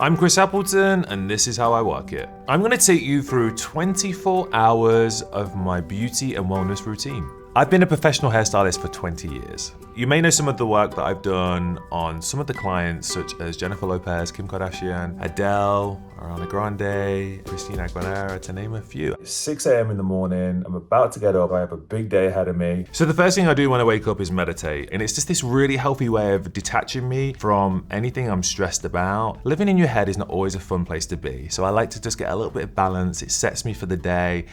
I'm Chris Appleton, and this is how I work it. I'm gonna take you through 24 hours of my beauty and wellness routine. I've been a professional hairstylist for 20 years. You may know some of the work that I've done on some of the clients, such as Jennifer Lopez, Kim Kardashian, Adele, Ariana Grande, Christina Aguilera, to name a few. It's 6 a.m. in the morning, I'm about to get up, I have a big day ahead of me. So the first thing I do when I wake up is meditate, and it's just this really healthy way of detaching me from anything I'm stressed about. Living in your head is not always a fun place to be, so I like to just get a little bit of balance, it sets me for the day,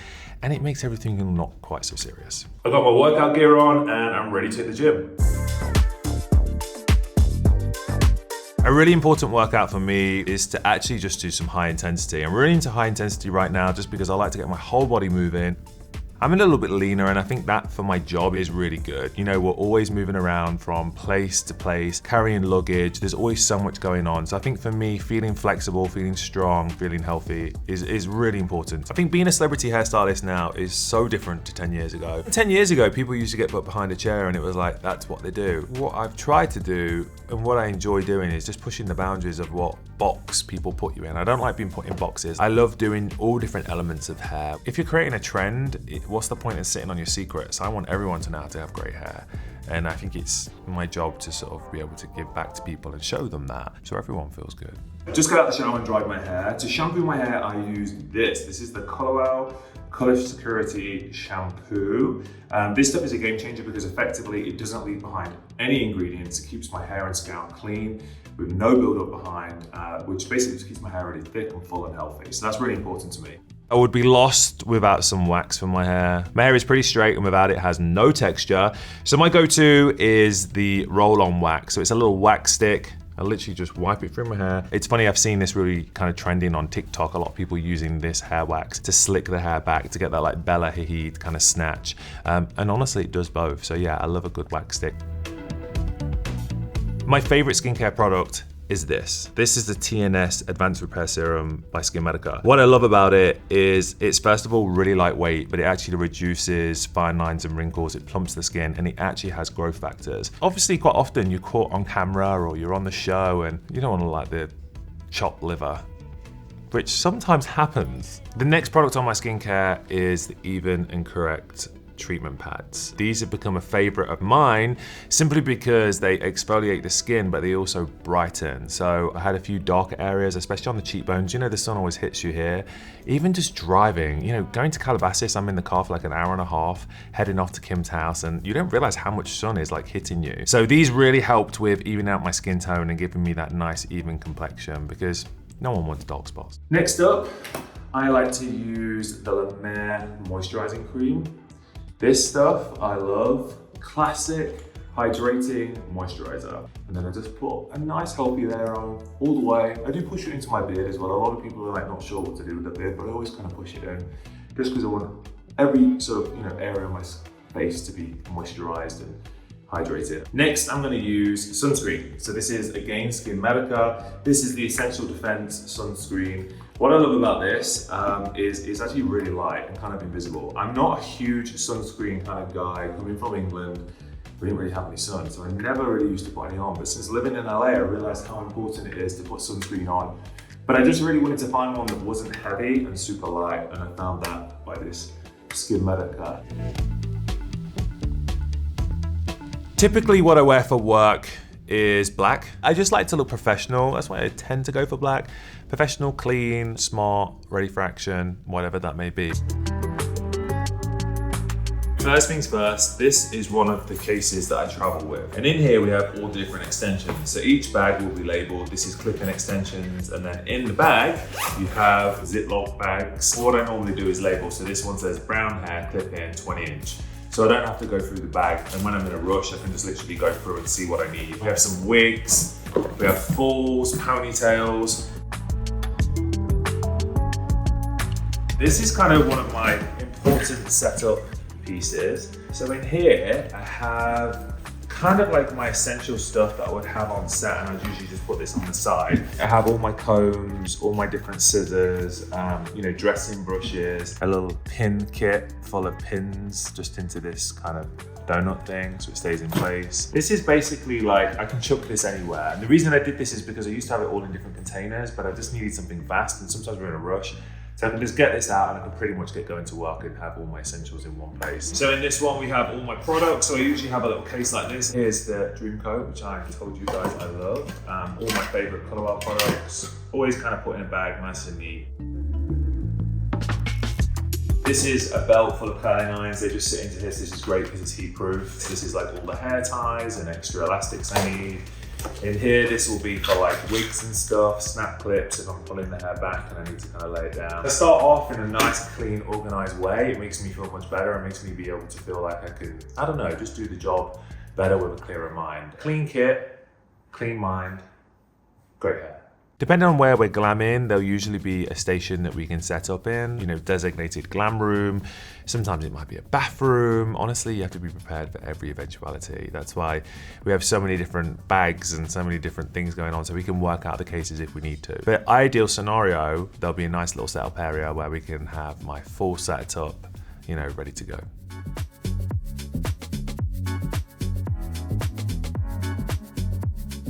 and it makes everything not quite so serious. I got my workout gear on, and I'm ready to hit the gym. A really important workout for me is to actually just do some high intensity. I'm really into high intensity right now just because I like to get my whole body moving. I'm a little bit leaner, and I think that for my job is really good. You know, we're always moving around from place to place, carrying luggage. There's always so much going on. So I think for me, feeling flexible, feeling strong, feeling healthy is really important. I think being a celebrity hairstylist now is so different to 10 years ago. 10 years ago, people used to get put behind a chair and it was like, that's what they do. What I've tried to do and what I enjoy doing is just pushing the boundaries of what box people put you in. I don't like being put in boxes. I love doing all different elements of hair. If you're creating a trend, what's the point in sitting on your secrets? I want everyone to know how to have great hair. And I think it's my job to sort of be able to give back to people and show them that so everyone feels good. Just got out the shower and dried my hair. To shampoo my hair, I use this. This is the Colorado Color Security Shampoo. This stuff is a game changer because effectively it doesn't leave behind any ingredients. It keeps my hair and scalp clean with no buildup behind, which basically just keeps my hair really thick and full and healthy. So that's really important to me. I would be lost without some wax for my hair. My hair is pretty straight and without it has no texture. So my go-to is the roll-on wax. So it's a little wax stick. I literally just wipe it through my hair. It's funny, I've seen this really kind of trending on TikTok, a lot of people using this hair wax to slick the hair back, to get that like Bella Hadid kind of snatch. And honestly, it does both. So yeah, I love a good wax stick. My favorite skincare product is this. This is the TNS Advanced Repair Serum by Skin Medica. What I love about it is it's first of all really lightweight, but it actually reduces fine lines and wrinkles, it plumps the skin, and it actually has growth factors. Obviously, quite often you're caught on camera or you're on the show and you don't want to like the chopped liver, which sometimes happens. The next product on my skincare is the Even and Correct treatment pads. These have become a favorite of mine simply because they exfoliate the skin, but they also brighten. So I had a few darker areas, especially on the cheekbones. You know, the sun always hits you here. Even just driving, you know, going to Calabasas, I'm in the car for like an hour and a half, heading off to Kim's house, and you don't realize how much sun is like hitting you. So these really helped with evening out my skin tone and giving me that nice even complexion because no one wants dark spots. Next up, I like to use the McNair moisturizing cream. This stuff I love, classic hydrating moisturizer. And then I just put a nice healthy layer on all the way. I do push it into my beard as well. A lot of people are like not sure what to do with the beard, but I always kind of push it in just because I want every sort of area of my face to be moisturized and hydrated. Next, I'm gonna use sunscreen. So this is again Skin Medica. This is the Essential Defense Sunscreen. What I love about this is it's actually really light and kind of invisible. I'm not a huge sunscreen kind of guy. Coming from England, we didn't really have any sun, so I never really used to put any on. But since living in LA, I realized how important it is to put sunscreen on. But I just really wanted to find one that wasn't heavy and super light, and I found that by this Skin Medica. Typically what I wear for work is black. I just like to look professional. That's why I tend to go for black. Professional, clean, smart, ready for action, whatever that may be. First things first, this is one of the cases that I travel with. And in here we have all the different extensions. So each bag will be labeled, this is clip-in extensions, and then in the bag, you have Ziploc bags. What I normally do is label. So this one says brown hair, clip-in, 20-inch. So I don't have to go through the bag, and when I'm in a rush, I can just literally go through and see what I need. We have some wigs, we have falls, ponytails. This is kind of one of my important setup pieces. So in here, I have kind of like my essential stuff that I would have on set, and I'd usually just put this on the side. I have all my combs, all my different scissors, dressing brushes, a little pin kit full of pins just into this kind of donut thing so it stays in place. This is basically like, I can chuck this anywhere. And the reason I did this is because I used to have it all in different containers, but I just needed something fast, and sometimes we're in a rush. So I can just get this out and I can pretty much get going to work and have all my essentials in one place. So in this one, we have all my products. So I usually have a little case like this. Here's the Dream Coat, which I told you guys I love. All my favorite color bar products. Always kind of put in a bag, nice and neat. This is a belt full of curling irons. They just sit into this. This is great because it's heat proof. This is like all the hair ties and extra elastics I need. In here, this will be for like wigs and stuff, snap clips if I'm pulling the hair back and I need to kind of lay it down. I start off in a nice, clean, organized way. It makes me feel much better. It makes me be able to feel like I can, I don't know, just do the job better with a clearer mind. Clean kit, clean mind, great hair. Depending on where we're glamming, there'll usually be a station that we can set up in, you know, designated glam room. Sometimes it might be a bathroom. Honestly, you have to be prepared for every eventuality. That's why we have so many different bags and so many different things going on so we can work out the cases if we need to. But ideal scenario, there'll be a nice little setup area where we can have my full setup, you know, ready to go.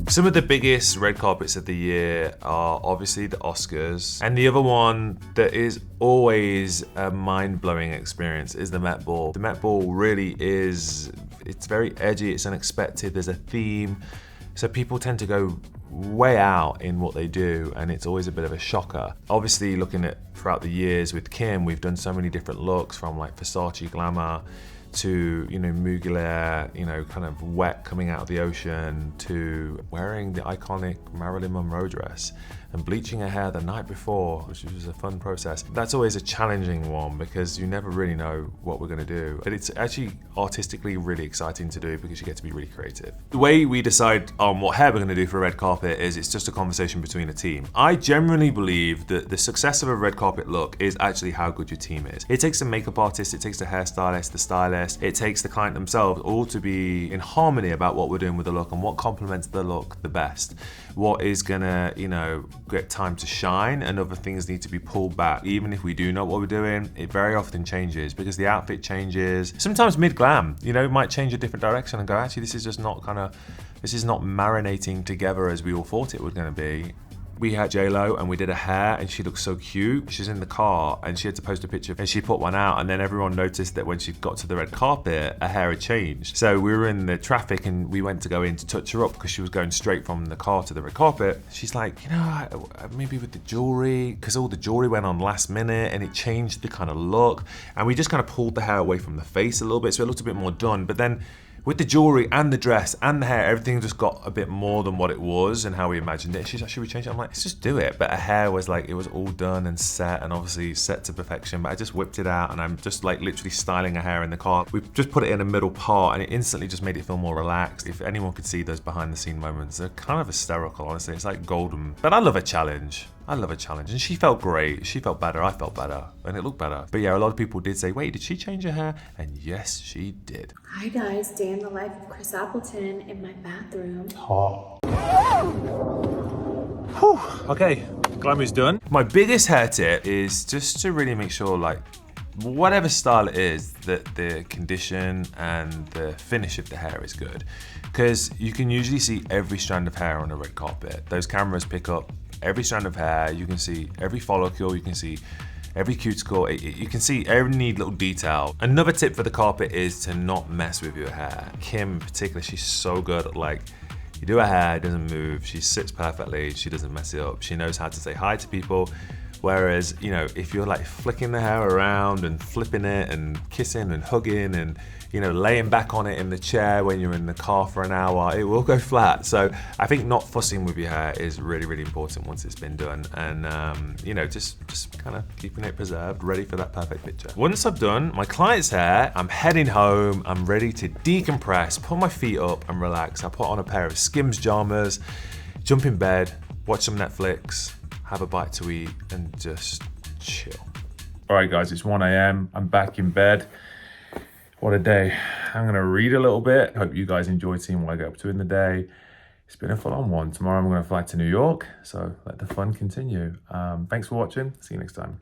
Some of the biggest red carpets of the year are obviously the Oscars, and the other one that is always a mind-blowing experience is the Met Ball. The Met Ball really is, it's very edgy, it's unexpected, there's a theme, so people tend to go way out in what they do, and it's always a bit of a shocker. Obviously, looking at throughout the years with Kim, we've done so many different looks, from like Versace glamour to, you know, Mugler, you know, kind of wet coming out of the ocean, to wearing the iconic Marilyn Monroe dress and bleaching her hair the night before, which was a fun process. That's always a challenging one because you never really know what we're gonna do. But it's actually artistically really exciting to do because you get to be really creative. The way we decide on what hair we're gonna do for a red carpet is it's just a conversation between a team. I genuinely believe that the success of a red carpet look is actually how good your team is. It takes the makeup artist, it takes the hairstylist, the stylist, it takes the client themselves all to be in harmony about what we're doing with the look and what complements the look the best. What is gonna, you know, get time to shine, and other things need to be pulled back. Even if we do know what we're doing, it very often changes because the outfit changes. Sometimes mid-glam, you know, it might change a different direction and go, actually, this is just not this is not marinating together as we all thought it was gonna be. We had J.Lo and we did her hair and she looked so cute. She's in the car and she had to post a picture and she put one out, and then everyone noticed that when she got to the red carpet, her hair had changed. So we were in the traffic and we went to go in to touch her up because she was going straight from the car to the red carpet. She's like, you know, maybe with the jewelry, because all the jewelry went on last minute and it changed the kind of look. And we just kind of pulled the hair away from the face a little bit so it looked a bit more done. But then with the jewelry and the dress and the hair, everything just got a bit more than what it was and how we imagined it. She's like, should we change it? I'm like, let's just do it. But her hair was like, it was all done and set, and obviously set to perfection. But I just whipped it out and I'm just like literally styling her hair in the car. We just put it in a middle part and it instantly just made it feel more relaxed. If anyone could see those behind the scene moments, they're kind of hysterical, honestly. It's like golden. But I love a challenge. I love a challenge, and she felt great. She felt better, I felt better, and it looked better. But yeah, a lot of people did say, wait, did she change her hair? And yes, she did. Hi guys, day in the life of Chris Appleton in my bathroom. Hot. Whew. Okay, glamour's done. My biggest hair tip is just to really make sure, like, whatever style it is, that the condition and the finish of the hair is good. Because you can usually see every strand of hair on a red carpet. Those cameras pick up every strand of hair, you can see every follicle, you can see every cuticle, you can see every neat little detail. Another tip for the carpet is to not mess with your hair. Kim in particular, she's so good at, like, you do her hair, it doesn't move, she sits perfectly, she doesn't mess it up, she knows how to say hi to people. Whereas, you know, if you're like flicking the hair around and flipping it and kissing and hugging and, you know, laying back on it in the chair when you're in the car for an hour, it will go flat. So I think not fussing with your hair is really, really important once it's been done. And, you know, just kind of keeping it preserved, ready for that perfect picture. Once I've done my client's hair, I'm heading home. I'm ready to decompress, put my feet up and relax. I put on a pair of Skims pajamas, jump in bed, watch some Netflix, have a bite to eat, and just chill. All right, guys, it's 1 a.m. I'm back in bed. What a day. I'm gonna read a little bit. Hope you guys enjoyed seeing what I get up to in the day. It's been a full-on one. Tomorrow I'm gonna fly to New York, so let the fun continue. Thanks for watching. See you next time.